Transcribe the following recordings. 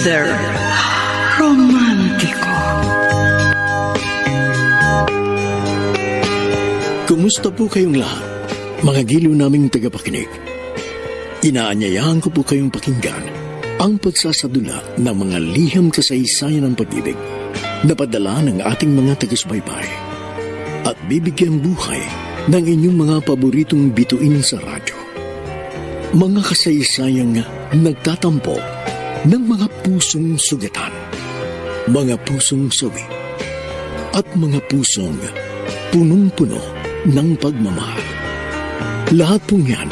Mr. Romántico. Kumusta po kayong lahat, mga giliw naming tagapakinig? Inaanyayahan ko po kayong pakinggan ang pagsasadula ng mga liham kasaysayan ng pag-ibig na padala ng ating mga taga-subaybay at bibigyan buhay ng inyong mga paboritong bituin sa radyo. Mga kasaysayang nagtatampo ng mga pusong sugatan, mga pusong sawi, at mga pusong punong-puno ng pagmamahal. Lahat pong yan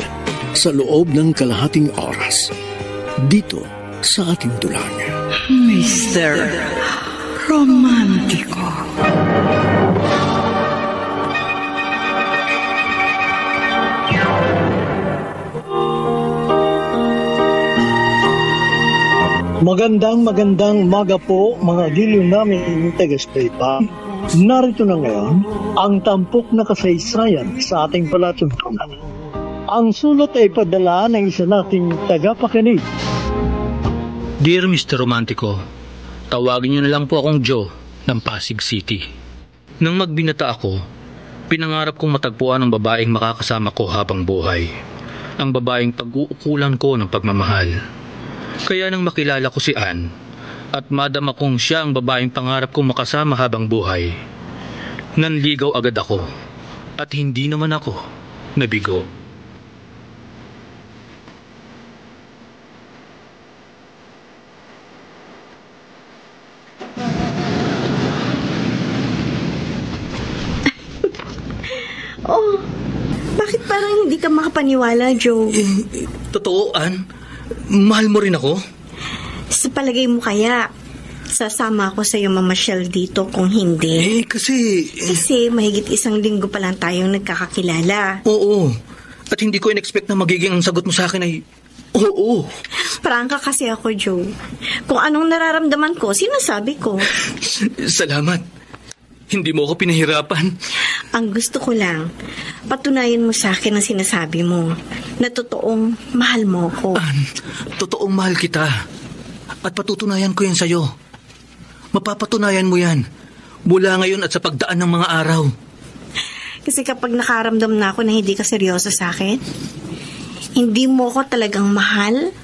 sa loob ng kalahating oras dito sa ating dulang. Mr. Romántico. Magandang umaga po mga giliw namin taga-subaybay. Narito na ngayon ang tampok na kasaysayan sa ating palatuntunan. Ang sulat ay padala ng isa nating tagapakinig. Dear Mr. Romantico, tawagin niyo na lang po akong Joe ng Pasig City. Nang magbinata ako, pinangarap kong matagpuan ang babaeng makakasama ko habang buhay. Ang babaeng pag-uukulan ko ng pagmamahal. Kaya nang makilala ko si Ann at madama kong siya ang babaeng pangarap kong makasama habang buhay, nanligaw agad ako at hindi naman ako nabigo. Oh, bakit parang hindi ka makapaniwala, Joe? Totoo, Ann? Mahal mo rin ako? Sa palagay mo kaya, sasama ako sa'yo mamasyal dito kung hindi? Kasi Mahigit 1 linggo pa lang tayong nagkakakilala. Oo. At hindi ko in-expect na magiging ang sagot mo sa akin ay oo. Prangka kasi ako, Joe. Kung anong nararamdaman ko, sinasabi ko. Salamat. Hindi mo ako pinahirapan. Ang gusto ko lang, patunayan mo sa akin ang sinasabi mo, na totoong mahal mo ko. Ann, totoong mahal kita. At patutunayan ko yan sa'yo. Mapapatunayan mo yan mula ngayon at sa pagdaan ng mga araw. Kasi kapag nakaramdam na ako na hindi ka seryoso sa akin, hindi mo ko talagang mahal,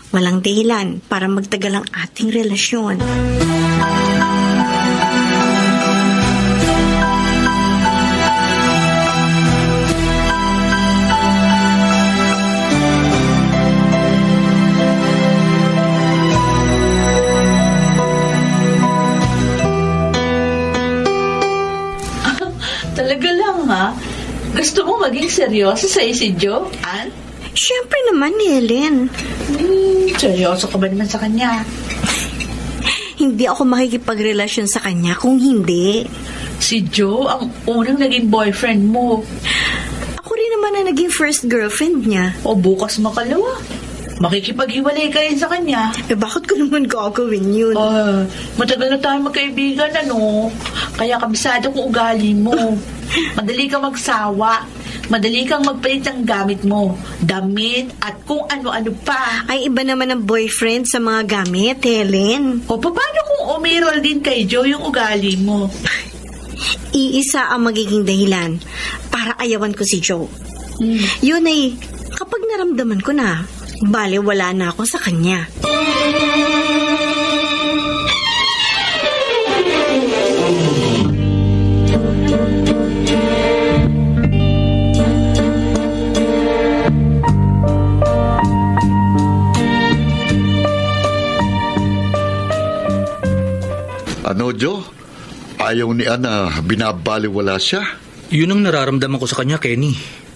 walang dahilan para magtagal ang ating relasyon. Talaga lang, ha? Gusto mo maging seryoso sa si Joe, Ann? Siyempre naman, Helen. Seryoso ka ba naman sa kanya? Hindi ako makikipagrelasyon sa kanya kung hindi. Si Joe ang unang naging boyfriend mo. Ako rin naman na naging first girlfriend niya. O bukas makalawa. Makikipaghiwalay ka rin sa kanya. Bakit ko naman gagawin yun? Matagal na tayo magkaibigan, ano? Kaya kabisado ko ugali mo. Madali kang magsawa. Madali kang magpalit ng gamit mo. Damit at kung ano-ano pa. Ay, iba naman ang boyfriend sa mga gamit, Helen. O paano kung umiral din kay Joe yung ugali mo? Iisa ang magiging dahilan para ayawan ko si Joe. Yun ay, kapag naramdaman ko na, bale wala na ako sa kanya. Ano, Joe? Ayaw ni Ana binabaliwala siya? Yun ang nararamdaman ko sa kanya, Kenny.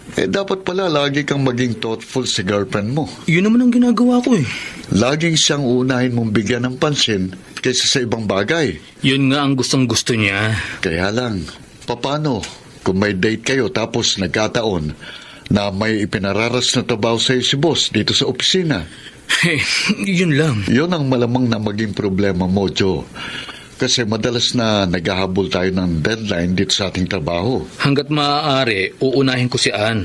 Dapat pala lagi kang maging thoughtful sa girlfriend mo. Yun naman ang ginagawa ko eh. Laging siyang unahin mong bigyan ng pansin kaysa sa ibang bagay. Yun nga ang gustong-gusto niya. Kaya lang, paano kung may date kayo tapos nagkataon na may ipinararas na trabaho sa'yo si boss dito sa opisina? Yun lang. Yun ang malamang na maging problema mo, Joe. Kasi madalas na naghahabol tayo ng deadline dito sa ating trabaho. Hanggat maaari, uunahin ko si Ann.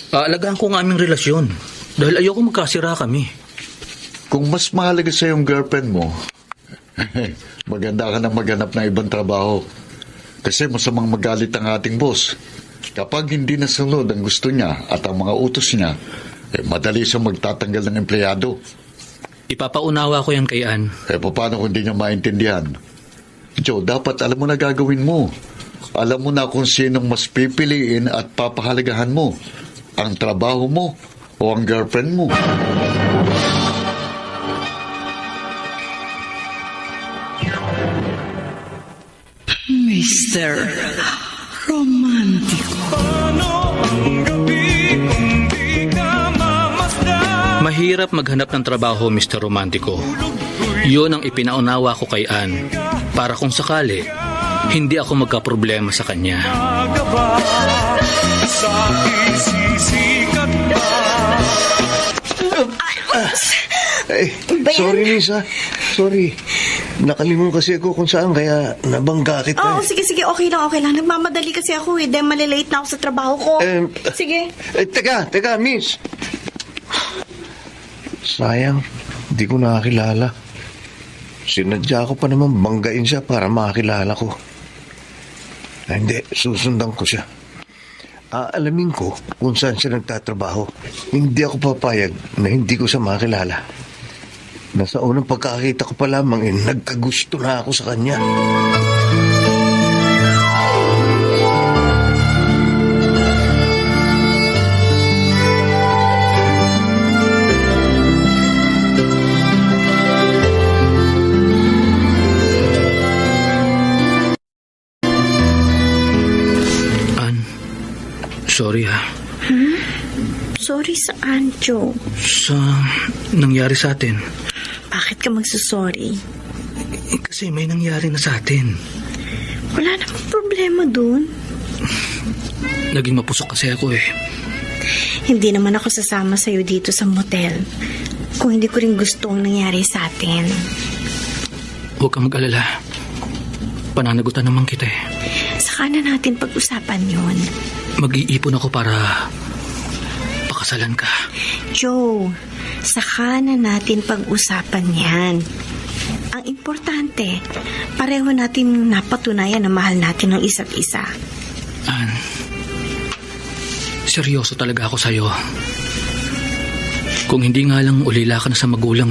Aalagaan ko ang aming relasyon dahil ayoko magkasira kami. Kung mas mahalaga sa yung girlfriend mo, maganda ka na maghanap ng ibang trabaho. Kasi masamang magalit ang ating boss. Kapag hindi nasunod ang gusto niya at ang mga utos niya, madali siyang magtatanggal ng empleyado. Ipapaunawa ko yan kay Ann. Paano kung hindi niya maintindihan? Joe, dapat alam mo na gagawin mo. Alam mo na kung sinong mas pipiliin at papahalagahan mo. Ang trabaho mo o ang girlfriend mo. Mr. Romantico. Mahirap maghanap ng trabaho, Mr. Romantico. Yun ang ipinaunawa ko kay Ann para kung sakali, hindi ako magkaproblema sa kanya. Sorry, Lisa. Sorry. Nakalimutan kasi ako kung saan, kaya nabangga kita. Oo, sige, okay lang. Nagmamadali kasi ako dahil malilate na ako sa trabaho ko. Sige. Teka, miss. Sayang, di ko nakakilala. Sinadya ko pa naman banggain siya para makakilala ko. Hindi, susundan ko siya. Aalamin ko kung saan siya nagtatrabaho. Hindi ako papayag na hindi ko siya makilala. Nasa unang pagkakita ko pa lamang nagkagusto na ako sa kanya. Sorry ha. Sorry saan, Joe? Sa nangyari sa atin. Bakit ka magsasorry? Kasi may nangyari na sa atin. Wala namang problema dun. Naging mapusok kasi ako Hindi naman ako sasama sa'yo dito sa motel kung hindi ko rin gusto ang nangyari sa atin. Huwag kang mag-alala. Pananagutan naman kita Saka na natin pag-usapan yun. Mag-iipon ako para pakasalan ka. Joe, saka na natin pag-usapan yan. Ang importante, pareho natin napatunayan na mahal natin ng isa't isa. Ann, seryoso talaga ako sa'yo. Kung hindi nga lang ulila ka na sa magulang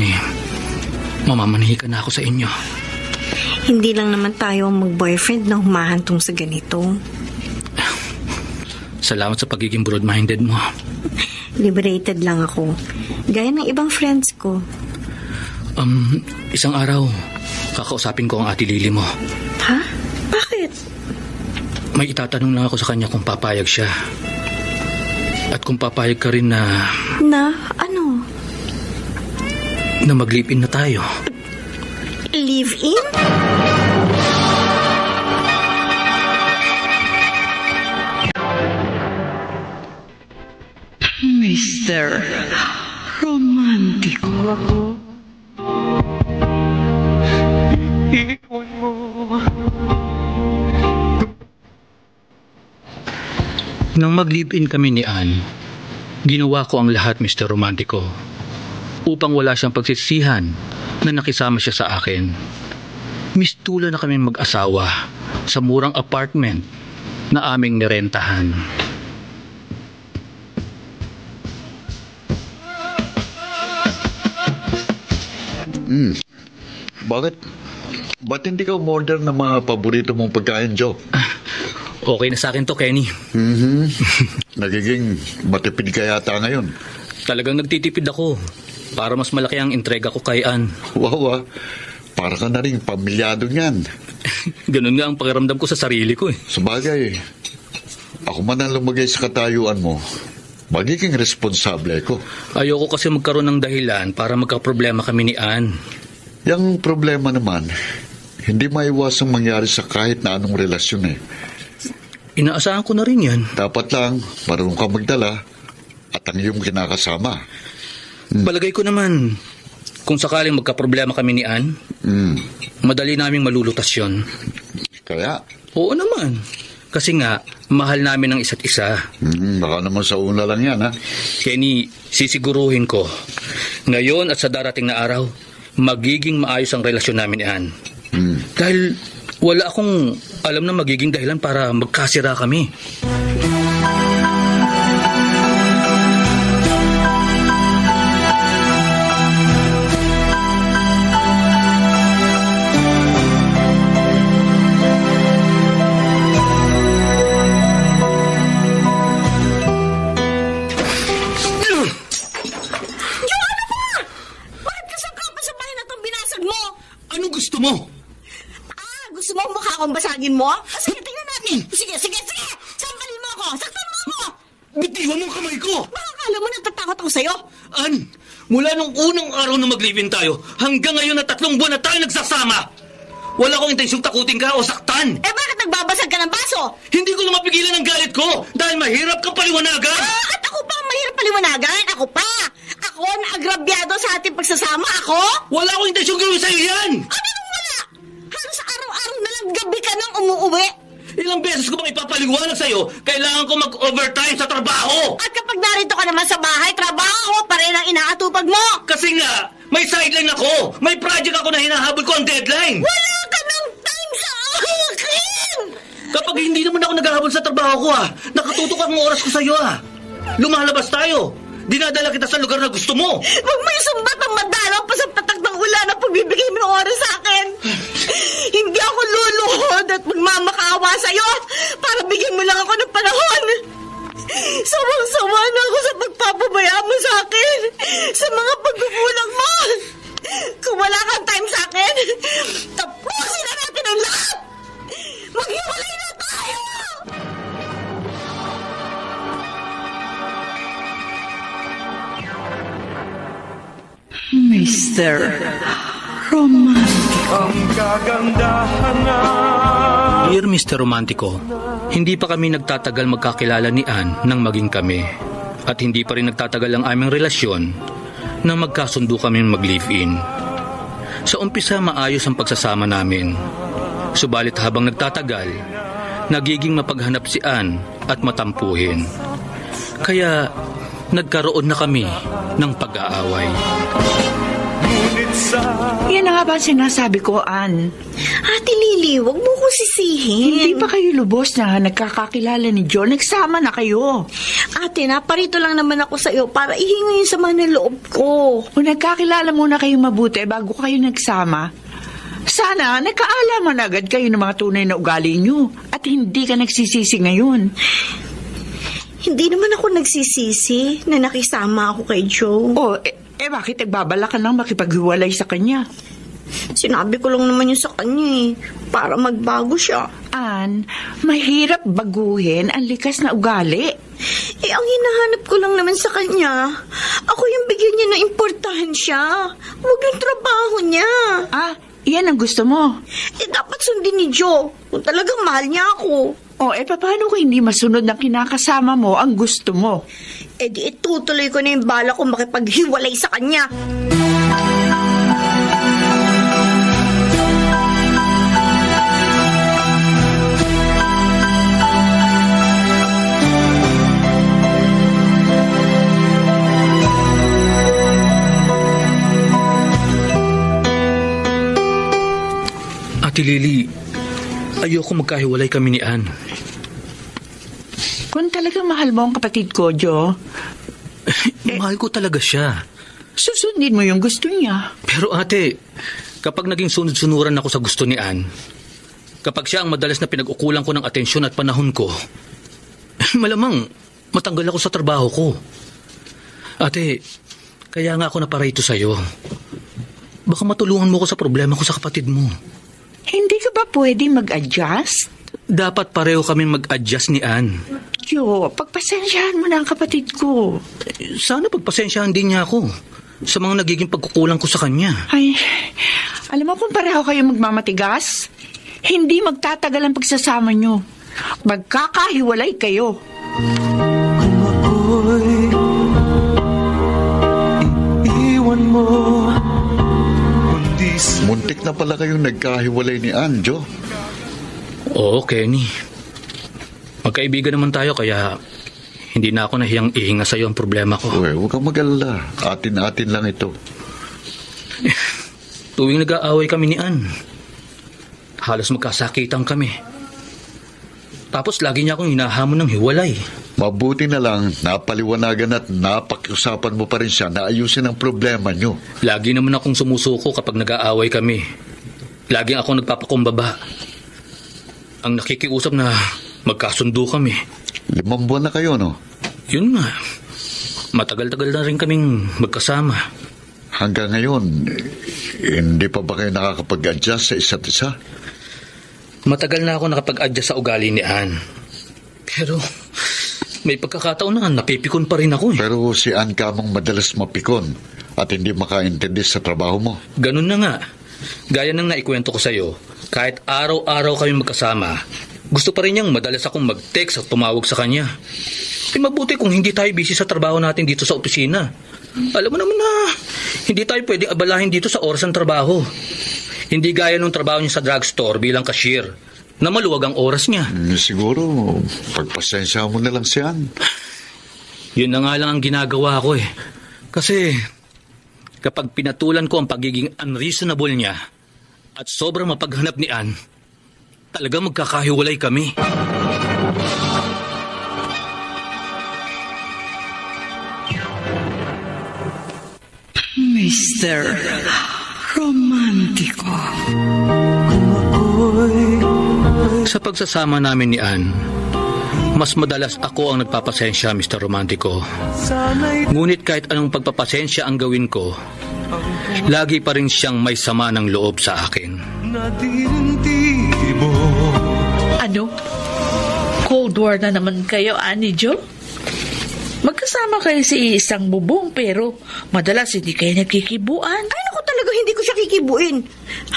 mamamanhi ka na ako sa inyo. Hindi lang naman tayo mag-boyfriend na humahantong sa ganito. Salamat sa pagiging broad-minded mo. Liberated lang ako. Gaya ng ibang friends ko. Isang araw, kakausapin ko ang Ate Lily mo. Ha? Bakit? May itatanong lang ako sa kanya kung papayag siya. At kung papayag ka rin na... Na? Ano? Na mag-live-in na tayo. Live-in? Mr. Romantico. Iwan mo. Nang mag-live-in kami ni Ann, ginawa ko ang lahat, Mr. Romantico, upang wala siyang pagsisihan na nakisama siya sa akin. Mistula na kami mag-asawa sa murang apartment na aming nirentahan. Ba't hindi ka umorder ng mga paborito mong pagkain, Joe? Okay na sa akin to, Kenny. Nagiging matipid ka yata ngayon. Talagang nagtitipid ako para mas malaki ang entrega ko kay Ann. Wow, para ka na rin pamilyado niyan. Ganun nga ang pakiramdam ko sa sarili ko Sabagay, ako man ang lumagay sa katayuan mo, magiging responsable ko. Ayoko kasi magkaroon ng dahilan para magkaproblema kami ni Ann. Yang problema naman, hindi maiwasang mangyari sa kahit na anong relasyon Inaasahan ko na rin yan. Dapat lang, marunong ka magdala at ang iyong kinakasama. Palagay ko naman, kung sakaling magkaproblema kami ni Ann, madali naming malulutas yun. Kaya? Oo naman. Kasi nga, mahal namin ang isa't isa. Baka naman sa una lang yan, ha? Kenny, sisiguruhin ko. Ngayon at sa darating na araw, magiging maayos ang relasyon namin ni Ann. Dahil wala akong alam na magiging dahilan para magkasira kami. Basagin mo? Sige, tingnan natin. Sige. Sampalin mo ako. Saktan mo ako. Bitiwan mo ang kamay ko. Baka akala mo natatakot ako sa'yo. Ann, mula nung unang araw na mag-live-in tayo, hanggang ngayon na 3 buwan na tayo nagsasama. Wala akong intensyong takutin ka o saktan. Bakit nagbabasag ka ng baso? Hindi ko na mapigilan ang galit ko dahil mahirap kang paliwanagan. At ako pa ang mahirap paliwanagan? Ako pa? Ako na agrabyado sa ating pagsasama? Ako? Wala akong intensyong gawin sa'yo yan. Anong wala? Halos araw-araw na lang gabi ka nang umuuwi. Ilang beses ko bang ipapaliwanag sa'yo, kailangan ko mag-overtime sa trabaho. At kapag narito ka naman sa bahay, trabaho pa rin ang inaatupag mo. Kasi nga, may sideline ako. May project ako na hinahabol ko ang deadline. Wala ka ng time sa akin! Kapag hindi naman ako naghahabol sa trabaho ko, nakatutok ang oras ko sa'yo, Lumalabas tayo. Dinadala kita sa lugar na gusto mo. Huwag mo isumbat ang madalaw pa sa patak ng ulan na pagbibigay mo ng oras sa akin. Hindi ako luluhod at magmamakaawa sa'yo para bigyan mo lang ako ng panahon. Sawang-sawa na ako sa pagpapabaya mo sa akin, sa mga pagkukulang mo. Kung wala kang time sa akin, tapusin na natin ang lahat. Maghiwalay na tayo! Mr. Romantico. Dear Mr. Romantico, hindi pa kami nagtatagal magkakilala ni Ann nang maging kami. At hindi pa rin nagtatagal ang aming relasyon nang magkasundo kami mag-live-in. Sa umpisa maayos ang pagsasama namin. Subalit habang nagtatagal, nagiging mapaghanap si Ann at matampuhin. Kaya nagkaroon na kami ng pag-aaway. Yan na nga ba sinasabi ko, Ann? Ate Lily, wag mo ko sisihin. Hindi pa kayo lubos na nagkakakilala ni John. Nagsama na kayo. Ate, naparito lang naman ako sa iyo para ihinga yung sama ng loob ko. Kung nagkakilala muna kayo mabuti bago kayo nagsama, sana nagkaalaman agad kayo ng mga tunay na ugali nyo at hindi ka nagsisisi ngayon. Hindi naman ako nagsisisi na nakisama ako kay Joe. Bakit nagbabala ka nang makipaghiwalay sa kanya? Sinabi ko lang naman yun sa kanya para magbago siya. Ann, mahirap baguhin ang likas na ugali. Ang hinahanap ko lang naman sa kanya, ako yung bigyan niya ng importansya. Huwag yung trabaho niya. Yan ang gusto mo? Dapat sundin ni Joe kung talagang mahal niya ako. Paano kung hindi masunod ng kinakasama mo ang gusto mo? Di itutuloy ko na yung bala ko makipaghiwalay sa kanya. Ate Lily, ayoko magkahiwalay kami ni Ann. Kung talagang mahal mo ang kapatid ko, Joe, mahal ko talaga siya. Susundin mo yung gusto niya. Pero ate, kapag naging sunod-sunuran ako sa gusto ni Ann, kapag siya ang madalas na pinag-ukulan ko ng atensyon at panahon ko, malamang matanggal ako sa trabaho ko. Ate, kaya nga ako naparito sa'yo. Baka matulungan mo ko sa problema ko sa kapatid mo. Hindi ka ba pwede mag-adjust? Dapat pareho kami mag-adjust ni Ann. Joe, pagpasensyahan mo na ang kapatid ko. Sana pagpasensyahan din niya ako sa mga nagiging pagkukulang ko sa kanya. Alam mo kung pareho kayo magmamatigas, hindi magtatagal ang pagsasama nyo. Magkakahiwalay kayo. Kung ako'y iiwan mo, muntik na pala kayong nagkahiwalay ni Ann, Joe. Oo, Kenny. Magkaibigan naman tayo kaya hindi na ako nahiyang ihinga sa'yo ang problema ko. Uy, huwag kang mag-alala. Atin-atin lang ito. Tuwing nag-aaway kami ni Ann, halos magkasakitan kami. Tapos lagi niya akong hinahamon ng hiwalay. Mabuti na lang, napaliwanagan at napakiusapan mo pa rin siya na ayusin ang problema niyo. Lagi naman akong sumusuko kapag nag-aaway kami. Laging ako nagpapakumbaba. Ang nakikiusap na magkasundo kami. 5 buwan na kayo, no? Yun nga. Matagal-tagal na rin kaming magkasama. Hanggang ngayon, hindi pa ba kayo nakakapag-adjust sa isa't isa? Matagal na ako nakapag-adjust sa ugali ni Ann. Pero may pagkakataon na napipikon pa rin ako eh. Pero si Ann kamong madalas mapikon at hindi makaintindi sa trabaho mo. Ganun na nga. Gaya ng naikwento ko sa'yo, kahit araw-araw kami magkasama, gusto pa rin niyang madalas akong mag-text at tumawag sa kanya. Mabuti kung hindi tayo busy sa trabaho natin dito sa opisina. Alam mo naman na hindi tayo pwedeng abalahin dito sa oras ng trabaho. Hindi gaya nung trabaho niya sa drugstore bilang cashier, na maluwag ang oras niya. Siguro, pagpasensya mo na lang si Ann. Yun na nga lang ang ginagawa ko eh. Kasi kapag pinatulan ko ang pagiging unreasonable niya at sobrang mapaghanap ni Ann, talagang magkakahiwalay kami. Mr. Romantiko. Sa pagsasama namin ni Ann, mas madalas ako ang nagpapasensya, Mr. Romantico. Ngunit kahit anong pagpapasensya ang gawin ko, lagi pa rin siyang may sama ng loob sa akin. Ano? Cold War na naman kayo, Annie Jo? Magkasama kayo sa isang bubong pero madalas hindi kayo nagkikibuan. Ay, naku talaga, hindi ko siya kikibuin.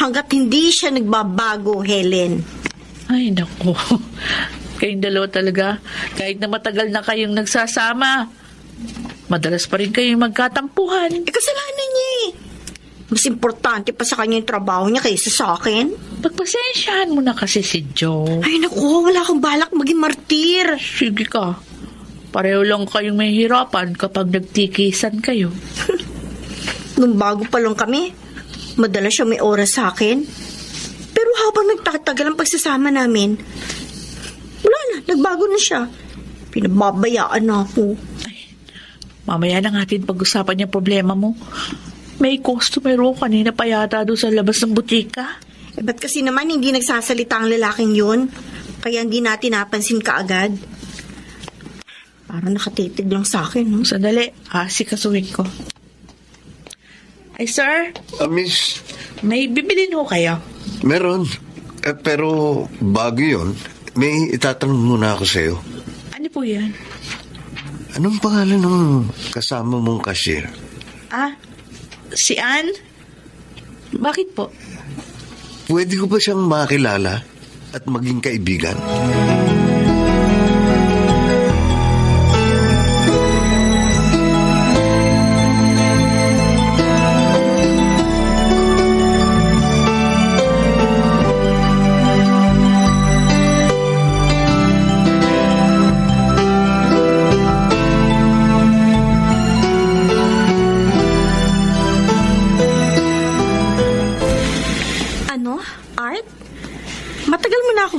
Hanggat hindi siya nagbabago, Helen. Ay, naku. Kayong dalawa talaga, kahit na matagal na kayong nagsasama, madalas pa rin kayong magkatampuhan. Kasalanan niya eh. Mas importante pa sa kanya yung trabaho niya kaysa sa akin. Pagpasensyahan mo na kasi si Joe. Ay, naku, wala akong balak maging martir. Sige ka. Pareho lang kayong may hirapan kapag nagtikisan kayo. Nung bago pa lang kami, madalas siya may oras sa akin. Pero habang nagtatagal ang pagsasama namin, wala na, nagbago na siya. Pinababayaan na ako. Ay, mamaya na natin pag-usapan yung problema mo. May customer ko kanina pa yata doon sa labas ng butika. Eh, ba't kasi naman hindi nagsasalita ang lalaking yun? Kaya hindi natin napansin kaagad. Parang nakatitig lang sa akin, no? Sandali, sikasuhin ko. Ay, sir? Miss, May bibilin ho kayo. meron. Pero bago yun, may itatanong muna ako sa'yo. Ano po yan? Anong pangalan ng kasama mong cashier? Si Ann? Bakit po? Pwede ko ba siyang makilala at maging kaibigan?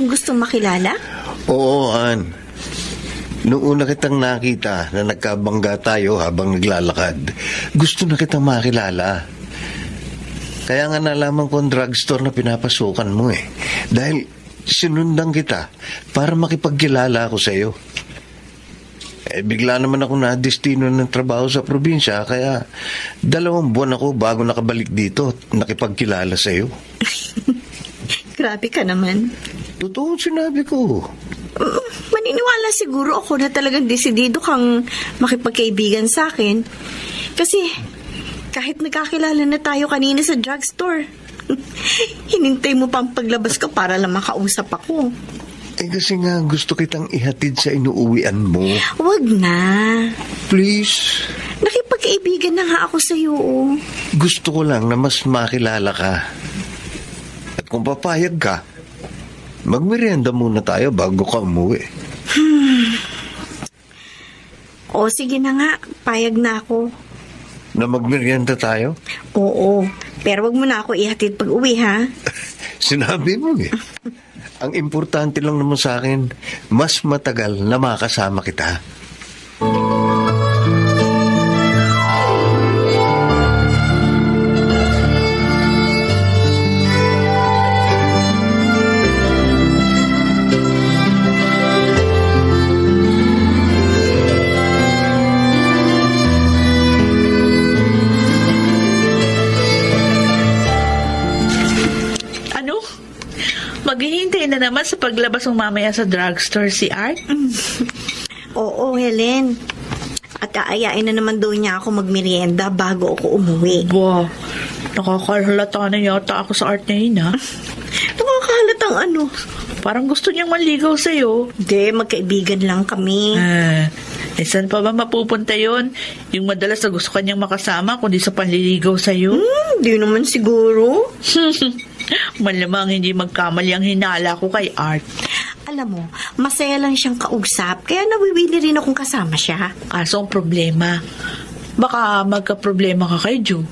Gustong makilala? Oo, Ann. Noong una kitang nakita na nagkabangga tayo habang naglalakad, gusto na kitang makilala. Kaya nga nalaman ko ang drugstore na pinapasukan mo eh. Dahil sinundan kita para makipagkilala ako sa iyo. Bigla naman ako na-destino ng trabaho sa probinsya, kaya 2 buwan ako bago nakabalik dito at nakipagkilala sa iyo. Grabe ka naman. Totoo sinabi ko. Maniniwala siguro ako na talagang desidido kang makipagkaibigan sa akin. Kasi kahit nagkakilala na tayo kanina sa drugstore, hinintay mo pang paglabas ko para lang makausap ako. Kasi nga gusto kitang ihatid sa inuuwian mo. Wag na. Please. Nakipagkaibigan na nga ako sa iyo. Gusto ko lang na mas makilala ka. At kung papayag ka, magmerienda muna tayo bago ka umuwi. O sige na nga, payag na ako. Na magmerienda tayo? Oo, pero wag mo na ako ihatid pag uwi, ha? Sinabi mo eh. Ang importante lang naman sa akin, mas matagal na makasama kita. Maghihintay na naman sa paglabas ng mamaya sa drugstore si Art? Oo, Helen. At aayain na naman daw niya ako magmerienda bago ako umuwi. Wow, nakakahalata na yata ako sa Art na yun, ha? Nakakahalatang ano? Parang gusto niyang manligaw sa'yo. Hindi, magkaibigan lang kami. Saan pa ba mapupunta yon? Yung madalas na gusto kanyang makasama kundi sa panliligaw sa'yo? Di naman siguro. Malamang hindi magkamali ang hinala ko kay Art. Alam mo, masaya lang siyang kausap, kaya nawiwili rin akong kasama siya. Kaso ang problema, baka magka-problema ka kay Joe.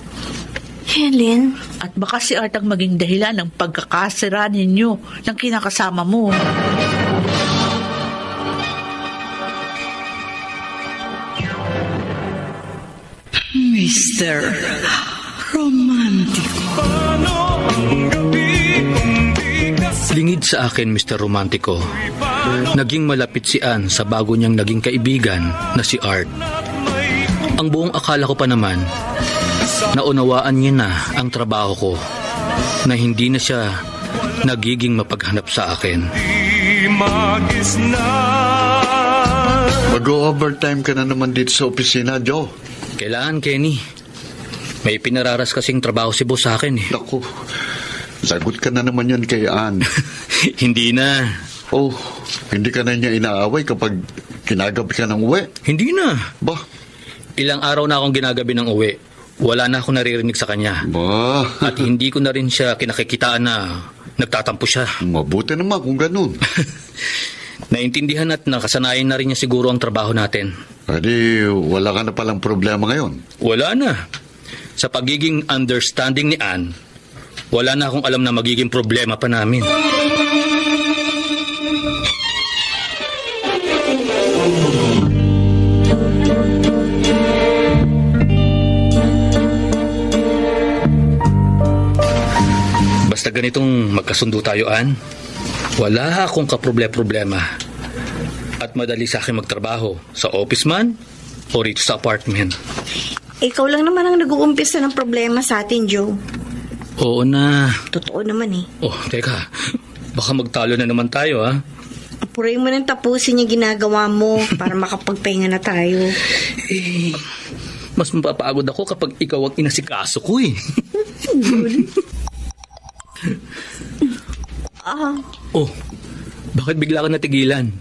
Helen? At baka si Art ang maging dahilan ng pagkakasira ninyo ng kinakasama mo. Mr. Romantico. Lingid sa akin, Mr. Romantico. Naging malapit si Ann sa bago niyang naging kaibigan na si Art. Ang buong akala ko pa naman, naunawaan niya na ang trabaho ko, na hindi na siya nagiging mapaghanap sa akin. Mag-overtime ka na naman dito sa opisina, Joe. Kailangan, Kenny. May pinararas kasing trabaho si boss sa akin eh. Naku, lagot ka na naman yan kay Ann. Hindi na. Oh, hindi ka na niya inaaway kapag kinagabi ka ng uwi? Hindi na. Ba? Ilang araw na akong ginagabi ng uwi. Wala na akong naririnig sa kanya. Ba? At hindi ko na rin siya kinakikitaan na nagtatampo siya. Mabuti naman kung ganun. Naintindihan at nakasanayan na rin niya siguro ang trabaho natin. Adi, wala ka na palang problema ngayon? Wala na. Sa pagiging understanding ni Ann, wala na akong alam na magiging problema pa namin. Basta ganitong magkasundo tayo, Ann, wala akong kaproblema. At madali sa akin magtrabaho sa office man o rito sa apartment. Ikaw lang naman ang nag-uumpisa ng problema sa atin, Joe. Oo na. Totoo naman eh. Oh, teka. Baka magtalo na naman tayo, ha? Apuray mo nang tapusin yung ginagawa mo para makapagpahinga na tayo. Eh, mas mapapagod ako kapag ikaw ang inasikaso ko, eh. Oh, bakit bigla ka natigilan?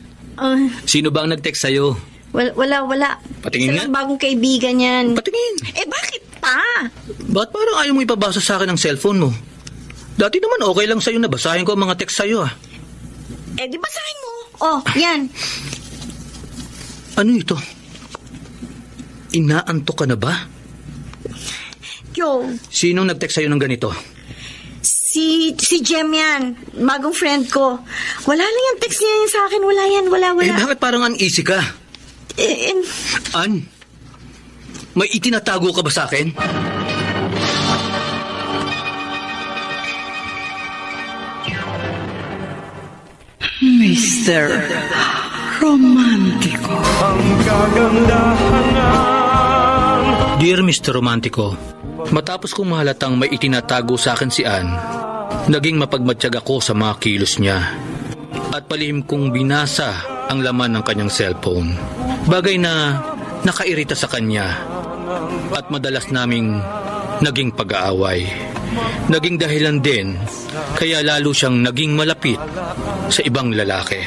Sino ba ang nag-text sa'yo? Wala. Patingin nga. Isa lang bagong kaibigan yan. Patingin. Bakit pa? Ba't parang ayaw mo ipabasa sa akin ang cellphone mo? Dati naman okay lang sa'yo na basahin ko ang mga text sa'yo, ah. Di basahin mo. Oh, yan. Ano ito? Inaantok ka na ba? Joe. Sinong nag-text sa'yo ng ganito? Si Jem yan. Bagong friend ko. Wala lang yung text niya sa akin. Wala yan. Wala. Bakit parang uneasy ka? Ann, may itinatago ka ba sa akin? Mr. Romantico. Dear Mr. Romantico, matapos kong mahalatang may itinatago sa akin si Ann, naging mapagmatsyag ako sa mga kilos niya at palihim kong binasa ang laman ng kanyang cellphone. Bagay na nakairita sa kanya at madalas naming naging pag-aaway. Naging dahilan din kaya lalo siyang naging malapit sa ibang lalaki.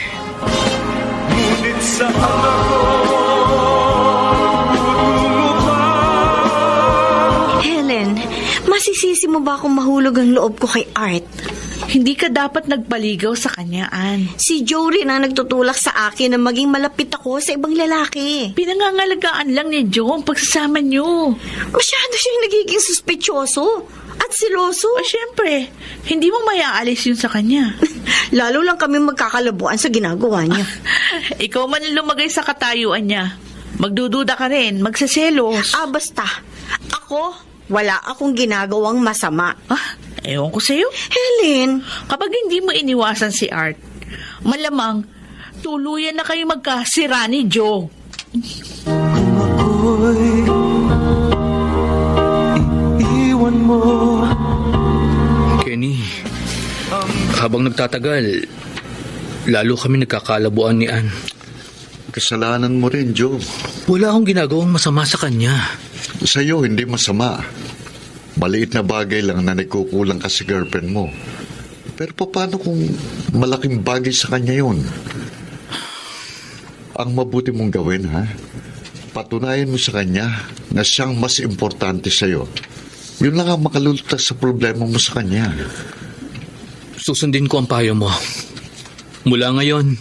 Ngunit sa Helen, masisisi mo ba kung mahulog ang loob ko kay Art? Hindi ka dapat nagpaligaw sa kanya, Ann. Si Joe rin ang nagtutulak sa akin na maging malapit ako sa ibang lalaki. Pinangangalagaan lang ni Joe ang pagsasama niyo. Masyado siyang nagiging suspetsyoso at siloso. O syempre, hindi mo mayaalis yun sa kanya. Lalo lang kami magkakalabuan sa ginagawa niya. Ikaw man ang lumagay sa katayuan niya. Magdududa ka rin, magsaselos. Basta. Ako, wala akong ginagawang masama. Ewan ko sa'yo. Helen! Kapag hindi mo iniwasan si Art, malamang tuluyan na kayo magkasira ni Joe. Kung ako'y iiwan mo. Kenny, habang nagtatagal, lalo kami nagkakalabuan ni Ann. Kasalanan mo rin, Joe. Wala akong ginagawang masama sa kanya. Sa'yo, hindi masama. Maliit na bagay lang na nagkukulang ka sa girlfriend mo. Pero paano kung malaking bagay sa kanya yun? Ang mabuti mong gawin, ha? Patunayan mo sa kanya na siyang mas importante sa'yo. Yun lang ang makalulutas sa problema mo sa kanya. Susundin ko ang payo mo. Mula ngayon,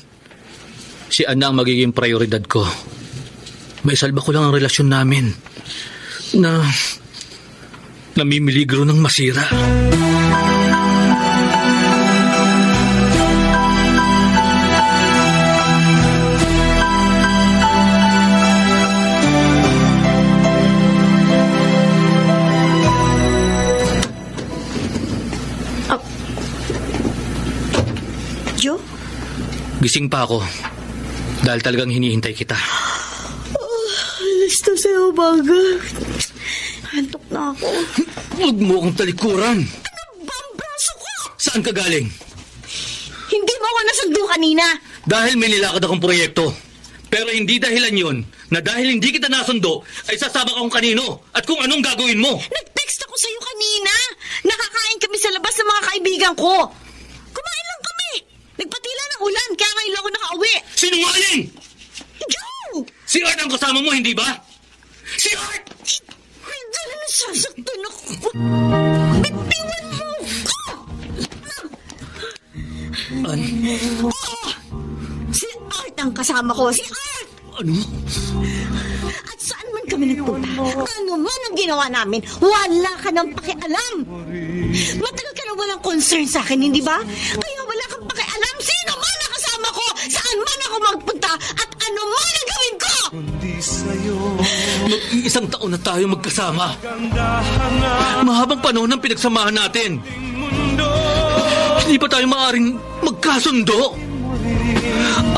si Anna ang magiging prioridad ko. May salba ko lang ang relasyon namin na namimiligro ng masira. Joe? Gising pa ako dahil talagang hinihintay kita. Alas na sa umaga. Hantok na ako. Huwag mo akong talikuran. Ano ba ang braso ko? Saan ka galing? Hindi mo ako nasundo kanina. Dahil may nilakad akong proyekto. Pero hindi dahilan yun na dahil hindi kita nasundo ay sasabak akong kanino at kung anong gagawin mo. Nag-text ako sa'yo kanina. Nakakain kami sa labas ng mga kaibigan ko. Kumain lang kami. Nagpatila ng ulan kaya ngayon lang ako nakauwi. Sinungaling! Joe! Si Art ang kasama mo, hindi ba? Si Art! Hindi na nasasaktan ako. Bitiwan mo ko! Si Art ang kasama ko. Si Art! Ano? At saan man kami nagpunta, ano man ang ginawa namin, wala ka nang pakialam. Matagal ka na walang concern sa akin, hindi ba? Kaya wala kang pakialam. Sino man ang kasama ko, saan man ako magpunta, at ano man ang gawin ko! Mag-iisang taon na tayo magkasama. Mahabang panahon ang pinagsamahan natin. Hindi pa tayo maaaring magkasundo.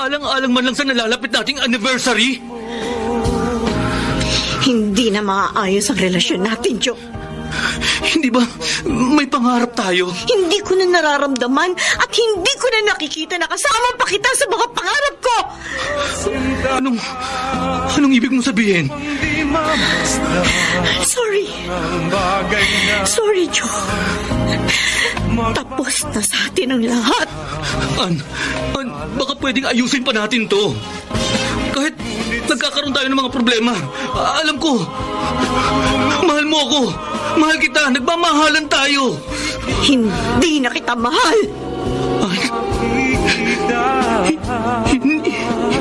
Alang-alang man lang sa nalalapit nating anniversary. Hindi na maaayos ang relasyon natin, Joe. Hindi ba may pangarap tayo? Hindi ko na nararamdaman at hindi ko na nakikita na kasama pa kita sa mga pangarap ko. Anong ibig mong sabihin? Sorry. Sorry, Joe. Tapos na sa atin ang lahat. Ann, baka pwedeng ayusin pa natin to. Kahit nagkakaroon tayo ng mga problema, alam ko, mahal mo ako. Mahal kita. Nagmamahalan tayo. Hindi na kita mahal.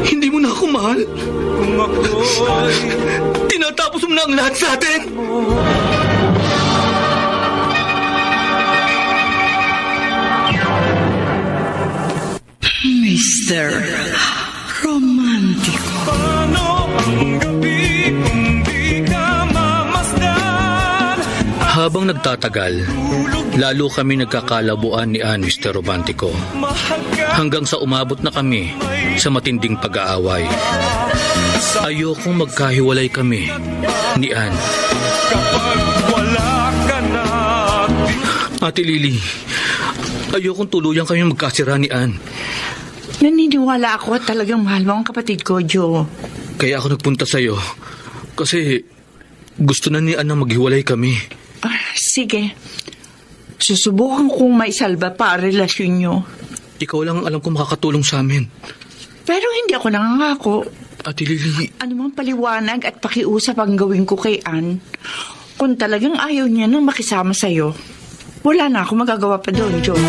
Hindi mo na ako mahal. Tinatapos mo na ang lahat sa atin. Mr. Romantico. Habang nagtatagal, lalo kami nagkakalabuan ni Ann, Mr. Romantico. Hanggang sa umabot na kami sa matinding pag-aaway. Ayokong magkahiwalay kami ni Ann. Ate Lily, ayokong tuluyan kami magkasira ni Ann. Naniniwala ako at talagang mahal mo ang kapatid ko, Joe. Kaya ako nagpunta sa'yo kasi gusto na ni Ann na maghiwalay kami. Sige. Susubukan kong maisalba pa ang relasyon nyo. Ikaw lang ang alam kong makakatulong sa amin. Pero hindi ako nangangako. Ate Lily. Ano mang paliwanag at pakiusap ang gawin ko kay Ann, kung talagang ayaw niya nang makisama sa'yo. Wala na ako magagawa pa doon, Joe.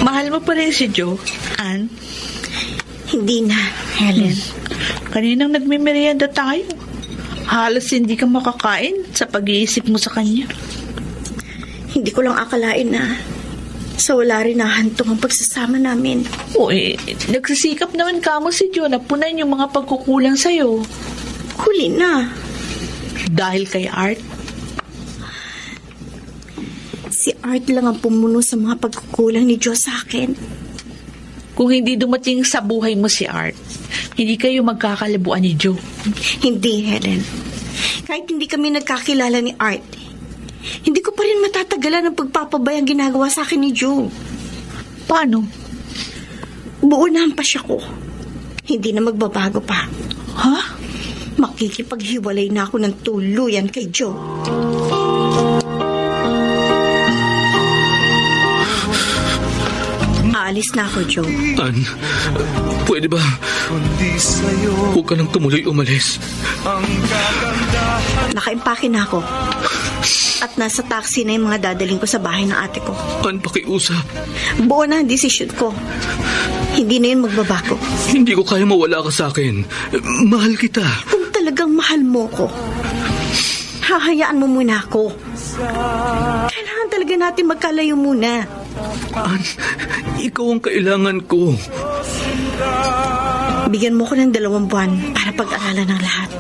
Mahal mo pa rin si Joe, Ann? Hindi na, Helen. Kaninang nagmimerienda tayo. Halos hindi ka makakain sa pag-iisip mo sa kanya. Hindi ko lang akalain na sa wala rin nahantong ang pagsasama namin. Nagsisikap naman kamo si Joe na punan yung mga pagkukulang sa'yo. Huli na. Dahil kay Art? Si Art lang ang pumuno sa mga pagkukulang ni Joe sa akin. Kung hindi dumating sa buhay mo si Art, hindi kayo magkakalabuan ni Joe. Hindi, Helen. Kahit hindi kami nagkakilala ni Art, hindi ko pa rin matatagalan ang pagpapabayang ginagawa sa akin ni Joe. Paano? Buo na ang pasya ko. Hindi na magbabago pa. Ha? Makikipaghiwalay na ako ng tuluyan kay Joe. Aalis na ako, Joe. Ann, pwede ba? Huwag ka nang tumuloy umalis. Nakaimpake na ako. At nasa taxi na yung mga dadaling ko sa bahay ng ate ko. Ann, pakiusap. Buo na ang desisyon ko. Hindi na yun magbabago. Hindi ko kaya mawala ka sa akin. Mahal kita. Kung talagang mahal mo ko, hahayaan mo muna ako. Kailangan talaga natin magkalayo muna. Ann, ikaw ang kailangan ko. Bigyan mo ko ng 2 buwan para pag-aralan ng lahat.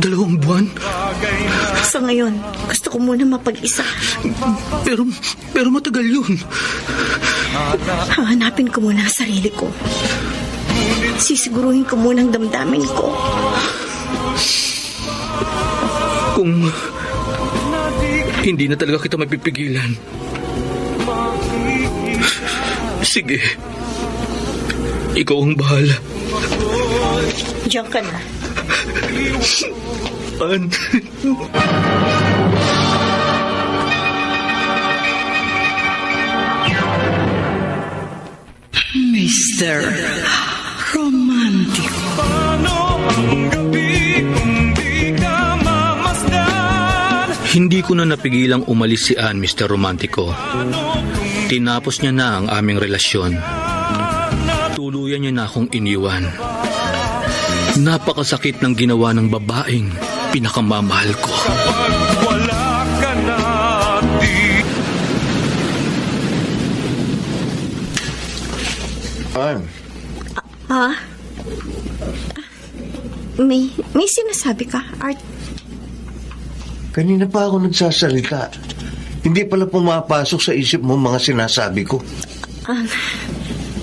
2 buwan? Sa ngayon, gusto ko muna mapag-isa. Pero matagal yun. Hahanapin ko muna ang sarili ko. Sisiguruhin ko muna ang damdamin ko. Kung hindi na talaga kita mapipigilan, sige. Ikaw ang bahala. Diyan ka na. Ann. Mr. Romantic. Hindi ko na napigilang umalis si Ann, Mr. Romantico. Tinapos niya na ang aming relasyon. Tuluyan niya na akong iniwan. Napakasakit ng ginawa ng babaeng pinakamamahal ko. Wala ka na Ann, Ha? May sinasabi ka, Art? kanina pa ako nagsasalita. Hindi pala pumapasok sa isip mo mga sinasabi ko.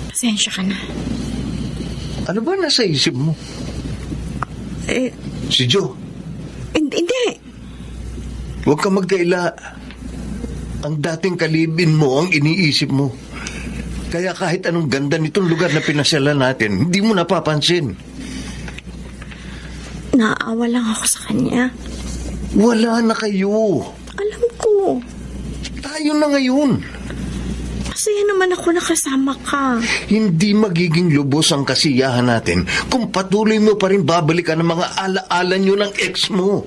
Pasensya ka na. Ano ba nasa isip mo? Si Joe. Hindi. Huwag ka magkaila. Ang dating kalibin mo ang iniisip mo. Kaya kahit anong ganda nitong lugar na pinasyalan natin, hindi mo napapansin. Naaawa lang ako sa kanya. Wala na kayo. Alam ko. Tayo na ngayon. Masaya naman ako nakasama ka. Hindi magiging lubos ang kasiyahan natin kung patuloy mo pa rin babalikan ang mga alaala nyo ng ex mo.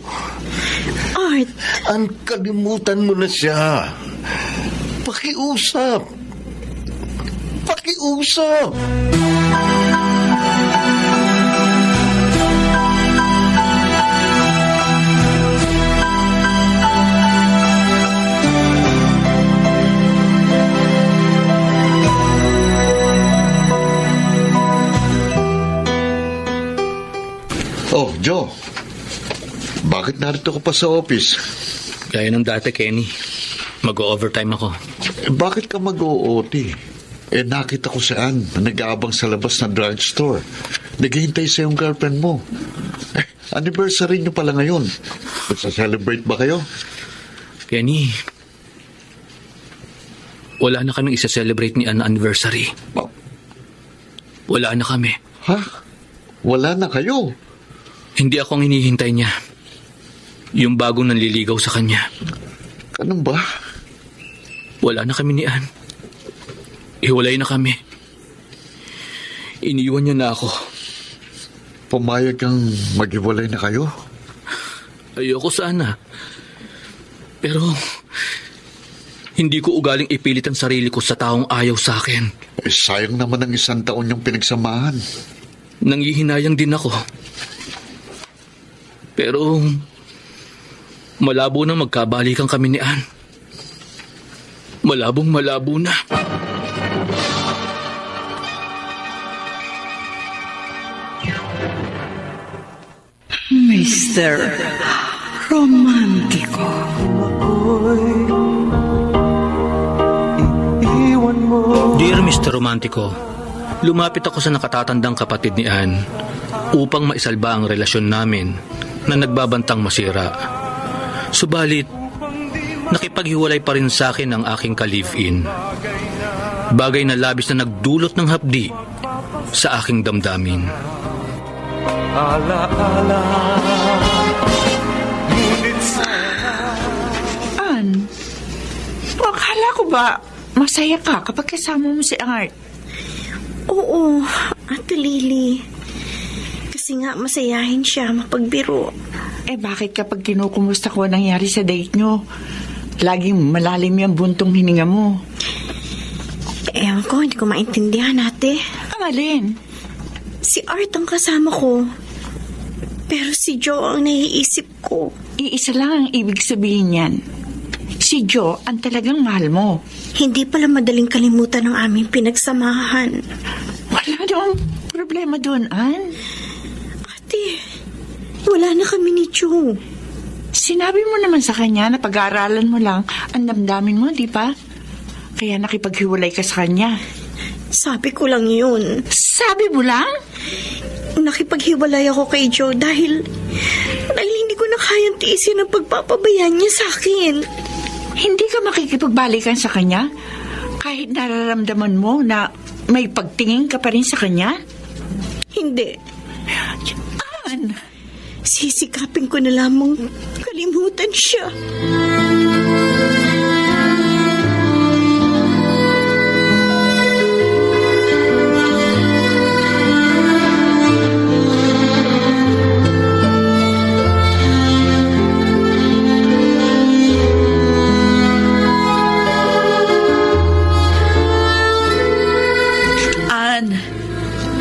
Art. Ang kalimutan mo na siya. Pakiusap. Pakiusap. Oh, Joe. Bakit narito ko pa sa office? Gaya ng dati, Kenny. Mag-overtime ako. Bakit ka mag-OT? Nakita ko si Ann na nag-aabang sa labas ng drugstore. Naghihintay sa yung girlfriend mo. Anniversary niyo pala ngayon. Magsa-celebrate ba kayo? Kenny, wala na kaming isa-celebrate ni Ann na anniversary. Wala na kami. Ha? Wala na kayo? Hindi ako ang hinihintay niya. Yung bagong nanliligaw sa kanya. Ganun ba? Wala na kami ni Ann. Iwalay na kami. Iniwan niya na ako. Pumayag kang maghiwalay na kayo? Ayoko sana. Pero hindi ko ugaling ipilit ang sarili ko sa taong ayaw sa akin. Sayang naman ang 1 taon yung pinagsamahan. Nanghihinayang din ako. Pero malabo na magkabalikan kami ni Ann. Malabo na. Mr. Romantiko. Dear Mr. Romantiko, lumapit ako sa nakatatandang kapatid ni Ann upang maisalba ang relasyon namin na nagbabantang masira. Subalit, nakipaghiwalay pa rin sa akin ang aking ka-live-in. Bagay na labis na nagdulot ng hapdi sa aking damdamin. Ann, akala ko ba masaya ka kapag kasama mo si Art? Oo, Ate Lily. Kasi nga masayahin siya mapagbiro. Bakit kapag kinukumusta ko nangyari sa date nyo, laging malalim yung buntong hininga mo? Ewan ko, hindi ko maintindihan, ate. Ang alin? Si Art ang kasama ko. Pero si Joe ang naiisip ko. Iisa lang ang ibig sabihin yan. Si Joe ang talagang mahal mo. Hindi pala madaling kalimutan ang aming pinagsamahan. Wala namang problema doon, Ann. Ate, wala na kami ni Joe. Sinabi mo naman sa kanya na pag-aaralan mo lang ang damdamin mo, di ba? Kaya nakipaghiwalay ka sa kanya. Sabi ko lang yun. Sabi mo lang? Nakipaghiwalay ako kay Joe dahil hindi ko na kayang tiisin ang pagpapabayaan niya sa akin. Hindi ka makikipagbalikan sa kanya? Kahit nararamdaman mo na may pagtingin ka pa rin sa kanya? Hindi. Ann, sisikapin ko na lamang kalimutan siya.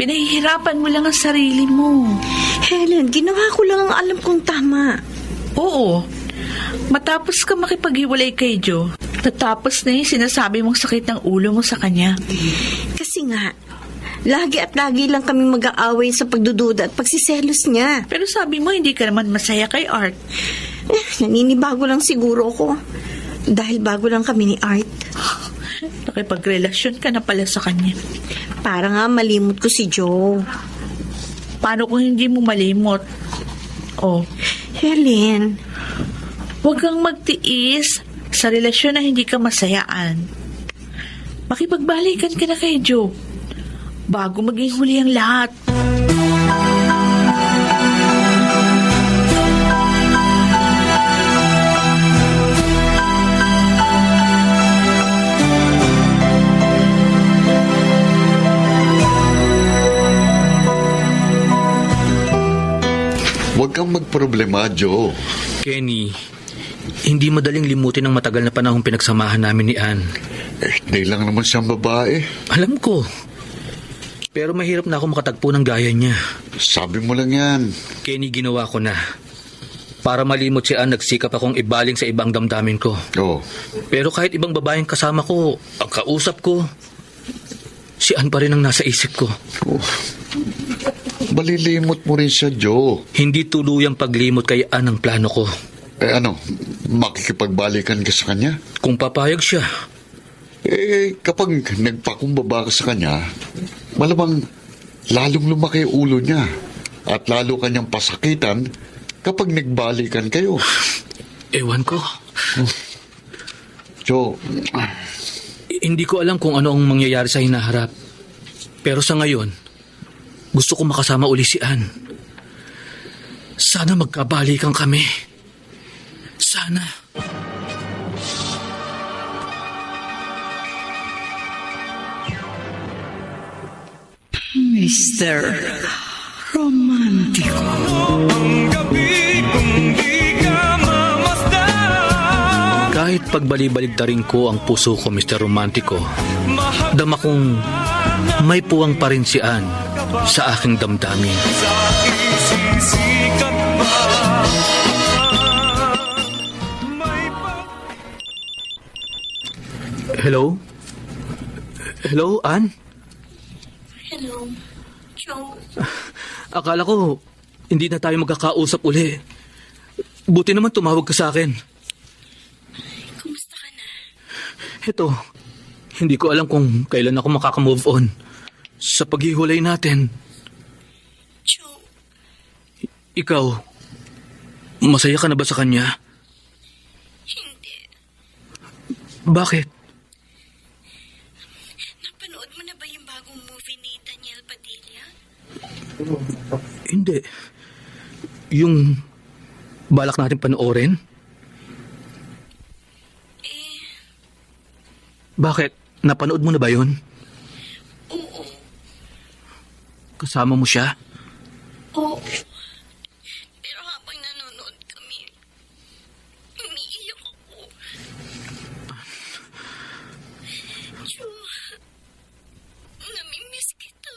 Pinahihirapan mo lang ang sarili mo. Helen, ginawa ko lang ang alam kong tama. Oo. Matapos ka makipaghiwalay kay Joe, natapos na yung sinasabi mong sakit ng ulo mo sa kanya. Kasi nga, lagi at lagi lang kaming mag-aaway sa pagdududa at pagsiselos niya. Pero sabi mo hindi ka naman masaya kay Art. Naninibago lang siguro ko. Dahil bago lang kami ni Art. Nakipagrelasyon ka na pala sa kanya. Para nga malimot ko si Joe. Paano kung hindi mo malimot? Oh, Helen, huwag kang magtiis sa relasyon na hindi ka masayaan. Makipagbalikan ka na kay Joe bago maging huli ang lahat. Huwag kang magproblema, Joe. Kenny, hindi madaling limutin ang matagal na panahong pinagsamahan namin ni Ann. Hindi lang naman siyang babae. Alam ko. Pero mahirap na ako makatagpo ng gaya niya. Sabi mo lang yan. Kenny, ginawa ko na. Para malimot si Ann, nagsikap akong ibaling sa ibang damdamin ko. Oo. Pero kahit ibang babaeng kasama ko, ang kausap ko, si Ann pa rin ang nasa isip ko. Oh. Balilimot mo rin siya, Joe. Hindi tuluyang paglimot kay Ann ang plano ko. Makikipagbalikan ka sa kanya? Kung papayag siya. Kapag nagpakumbaba ka sa kanya, malamang lalong lumaki ulo niya at lalo kanyang pasakitan kapag nagbalikan kayo. Ewan ko. Joe, hindi ko alam kung ano ang mangyayari sa hinaharap. Pero sa ngayon, gusto ko makasama uli si Ann. Sana magkabalikan kami. Sana. Mr. Romantico. Ang gabi kung di ka mamasdan. Kahit pagbali-baligtarin ko ang puso ko, Mr. Romantico, dama kong may puwang pa rin si Ann sa aking damdamin. Sa isisikat ba? Hello? Hello, Ann? Hello, Joe. Akala ko hindi na tayo magkakausap uli. Buti naman tumawag ka sa akin. Kumusta ka na? Ito, hindi ko alam kung kailan ako makaka-move on sa paghiwalay natin. Joe. Ikaw, masaya ka na ba sa kanya? Hindi. Bakit? Napanood mo na ba yung bagong movie ni Daniel Padilla? Hindi. Yung balak natin panoorin? Bakit? Napanood mo na ba yun? Oo. Kasama mo siya? Oo. Pero habang nanonood kami, umiiyak ako. Joe, namimiss kita.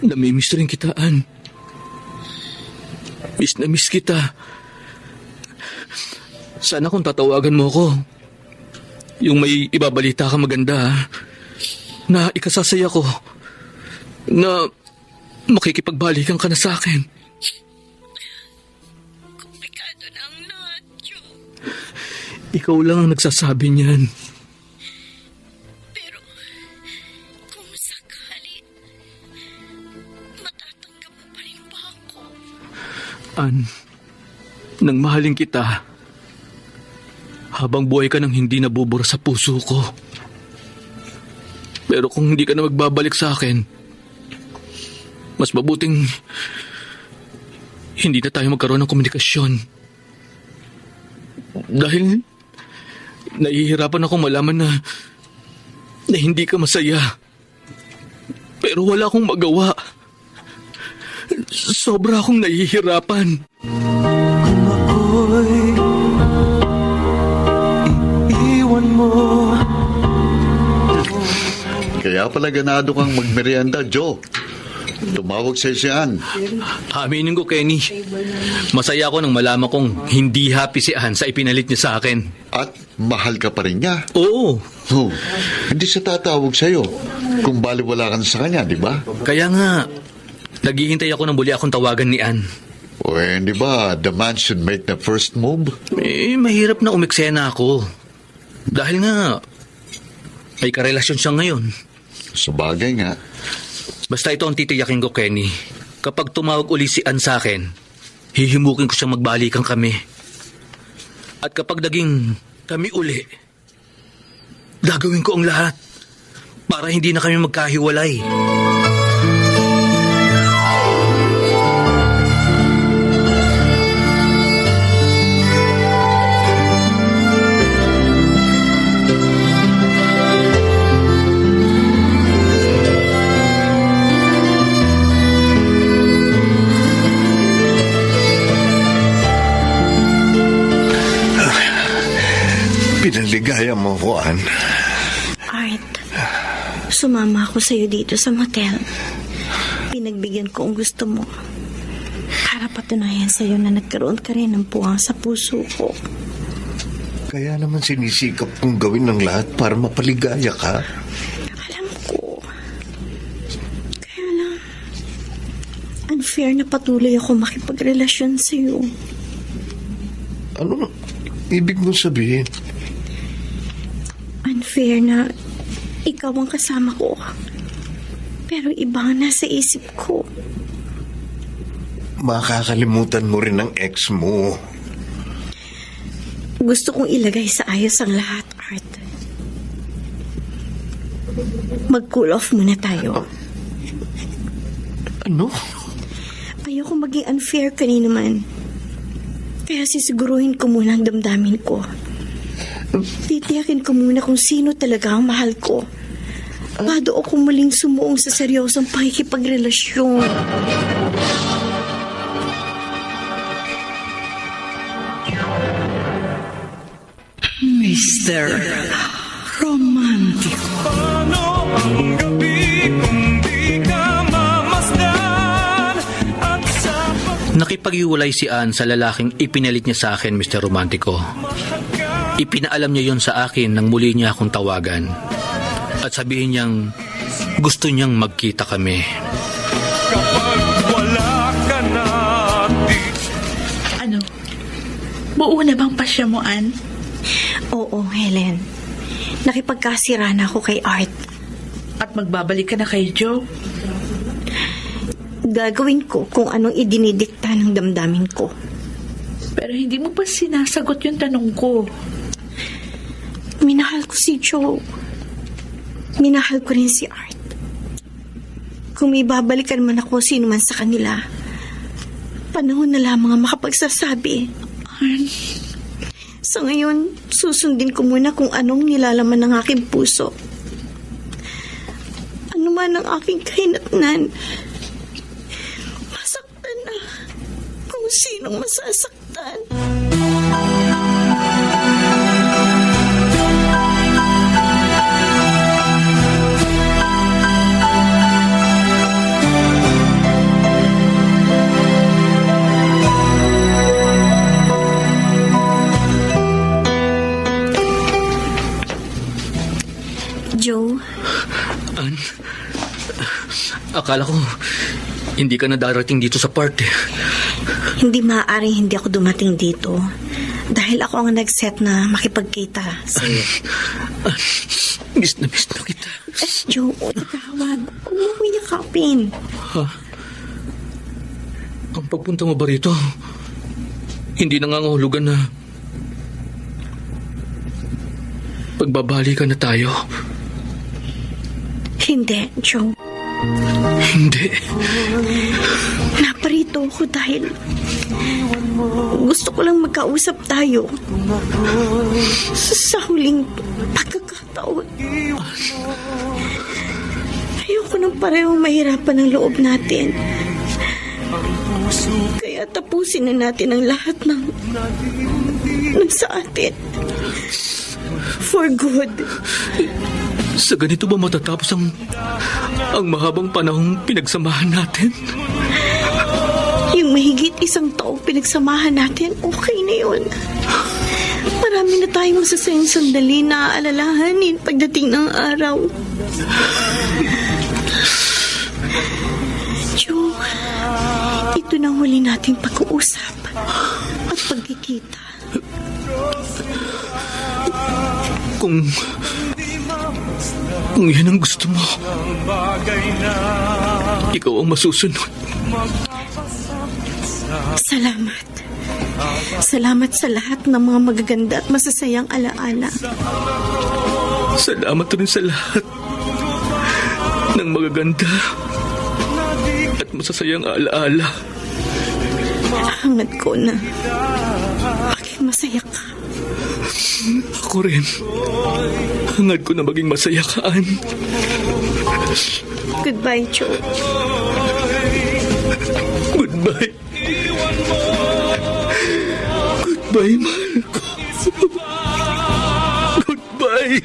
Namimiss rin kita, Ann. Miss na miss kita. Sana kung tatawagan mo ko, yung may ibabalita ka maganda, na ikasasaya ko, na makikipagbalikan ka na sa akin. Komplikado na ang lahat, Joe. Ikaw lang ang nagsasabi niyan. Pero, kung sakali, matatanggap mo pa rin ba ako? Ann, nang mahalin kita, habang buhay ka nang hindi nabubura sa puso ko. Pero kung hindi ka na magbabalik sa akin, mas mabuting hindi na tayo magkaroon ng komunikasyon. Dahil nahihirapan ako malaman na hindi ka masaya. Pero wala akong magawa. Sobra akong nahihirapan. Kung ako'y iiwan mo. Kaya pala ganado kang magmerienda, Joe. Tumawag sa'yo si Ann. Aminin ko, Kenny. Masaya ako nang malaman kong hindi happy si Ann sa ipinalit niya sa akin. At mahal ka pa rin niya. Oo. Oh, hindi siya tatawag sa'yo kung baliwala ka na sa kanya, di ba? Kaya nga, naghihintay ako ng muli akong tawagan ni Ann. O di ba, the man should make the first move? Mahirap na umiksena ako. Dahil nga, may karelasyon siya ngayon. Sabagay nga. Basta ito ang titiyakin ko, Kenny. Kapag tumawag uli si Ann sa akin, hihimukin ko siyang magbalikan kami. At kapag naging kami uli, gagawin ko ang lahat para hindi na kami magkahiwalay. Pinaligaya mo ko, Ann. Art, sumama ako sa'yo dito sa motel. Pinagbigyan ko ang gusto mo. Para patunayan sa'yo na nagkaroon ka rin ng puwang sa puso ko. Kaya naman sinisikap kong gawin ng lahat para mapaligaya ka. Alam ko. Kaya lang, unfair na patuloy ako makipagrelasyon sa'yo. Ano ibig mo sabihin? Unfair na ikaw ang kasama ko. Pero iba ang nasa isip ko. Makakalimutan mo rin ang ex mo. Gusto kong ilagay sa ayos ang lahat, Art. Mag-cool off muna tayo. Ano? Ayoko maging unfair kanina man. Kaya sisiguruhin ko muna ang damdamin ko. Titiyakin ko muna kung sino talaga ang mahal ko. Pado ako muling sumuong sa seryosong pakikipagrelasyon. Mr. Romantic. Paano ang gabi kung di ka mamasdan at sa Nakipag-iwalay si Ann sa lalaking ipinalit niya sa akin, Mr. Romantico. Ipinaalam niya yon sa akin nang muli niya akong tawagan. At sabihin niyang gusto niyang magkita kami. kapag wala ka na Ano? Buo na bang pasya mo, Ann? Oo, Helen. Nakipagkasira na ako kay Art. At magbabalik ka na kay Joe? Gagawin ko kung anong idinidikta ng damdamin ko. Pero hindi mo pa sinasagot yung tanong ko. Minahal ko si Joe. Minahal ko rin si Art. Kung may babalikan man ako sino man sa kanila, panahon na lamang ang makapagsasabi. Ann, Sa ngayon, susundin ko muna kung anong nilalaman ng aking puso. Ano man ang aking kahinatnan, masaktan na kung sinong masasaktan. Joe, Ann, akala ko hindi ka na darating dito sa party. hindi maaaring hindi ako dumating dito dahil ako ang nag-set na makipagkita sa'yo. Miss na kita. Joe, itawag. Huwag mo yakapin. Ha? Ang pagpunta mo ba rito? Hindi nangangahulugan na pagbabalikan na tayo. Hindi, Joe. Hindi. Naparito ako dahil gusto ko lang magkausap tayo sa huling pagkakataon. Ayoko nang parehong mahirapan ang loob natin. Kaya tapusin na natin ang lahat ng sa atin. For good. Sa ganito ba matatapos ang mahabang panahong pinagsamahan natin? Yung mahigit 1 taong pinagsamahan natin, okay na yun. Marami na tayong masasayang sandali na aalalahanin pagdating ng araw. Joe, ito na huli nating pag-uusap at pagkikita. Kung yan ang gusto mo, ikaw ang masusunod. Salamat. Salamat sa lahat ng mga magaganda at masasayang alaala. Salamat rin sa lahat ng magaganda at masasayang alaala. Hangad ko na maging masaya ka. Ako rin. Hangad ko na maging masaya ka, Ann. Goodbye, Joe. Goodbye. Goodbye, mahal ko. Goodbye.